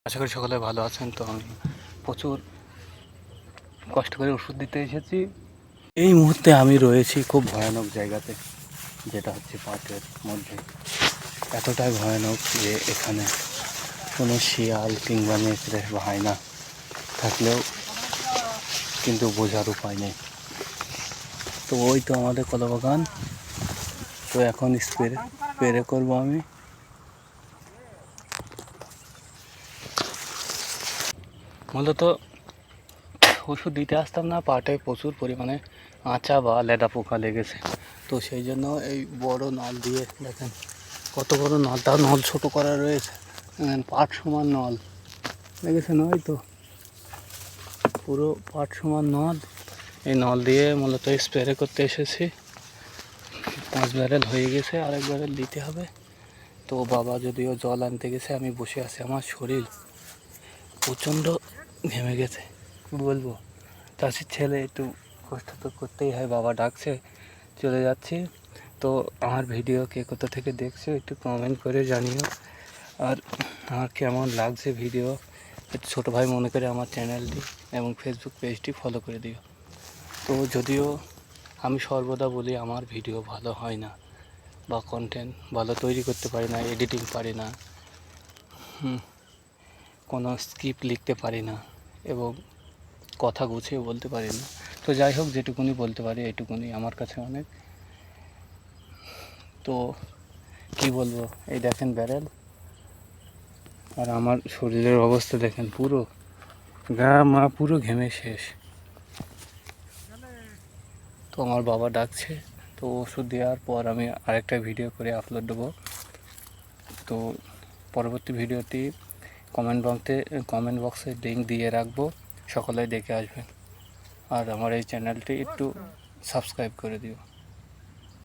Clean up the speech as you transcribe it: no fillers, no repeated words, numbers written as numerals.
আশা করি সকলে ভালো আছেন। তো আমি প্রচুর কষ্ট করে ওষুধ দিতে এসেছি। এই মুহূর্তে আমি রয়েছি খুব ভয়ানক জায়গাতে, যেটা হচ্ছে পাটের মধ্যে। এতটাই ভয়ানক যে এখানে কোনো শিয়াল কিংবা নেকড়ে বা হায়না থাকলেও কিন্তু বোঝার উপায় নেই। তো ওই তো আমাদের কলা বাগান। তো এখন স্প্রে করবো আমি। মূলত ওষুধ দিতে আসতাম না, পাটে প্রচুর পরিমাণে আঁচা বা লেদা পোকা লেগেছে। তো সেই জন্য এই বড় নল দিয়ে, দেখেন কত বড় নল, তার নল ছোট করা রয়েছে, পাট সমান নল লেগেছে, নয় তো পুরো পাট সমান নল। এই নল দিয়ে মূলত স্প্রে করতে এসেছি। 5 ব্যারেল হয়ে গেছে, আরেক ব্যারেল দিতে হবে। তো বাবা যদিও জল আনতে গেছে, আমি বসে আছি। আমার শরীর প্রচণ্ড ঘেমে গেছে, কী বলবো। চাষির ছেলে, একটু কষ্ট তো করতেই হয়। বাবা ডাকছে, চলে যাচ্ছি। তো আমার ভিডিও কে কোথা থেকে দেখছো একটু কমেন্ট করে জানিও। আর আমার কেমন লাগছে ভিডিও, একটু ছোটো ভাই মনে করে আমার চ্যানেলটি এবং ফেসবুক পেজটি ফলো করে দিও। তো যদিও আমি সর্বদা বলি আমার ভিডিও ভালো হয় না, বা কন্টেন্ট ভালো তৈরি করতে পারি না, এডিটিং পারি না, কোনো স্ক্রিপ্ট লিখতে পারি না, এবং কথা গুছিয়ে বলতে পারি না। তো যাই হোক, যেটুকুনি বলতে পারি এটুকুনি আমার কাছে অনেক। তো কি বলবো, এই দেখেন ব্যারেল, আর আমার শরীরের অবস্থা দেখেন, পুরো গা মা পুরো ঘেমে শেষ। তো আমার বাবা ডাকছে, তো ওষুধ দেওয়ার পর আমি আরেকটা ভিডিও করে আপলোড দেবো। তো পরবর্তী ভিডিওটি কমেন্ট বক্সে লিঙ্ক দিয়ে রাখবো, সকলে দেখে আসবেন। আর আমার এই চ্যানেলটি একটু সাবস্ক্রাইব করে দিও।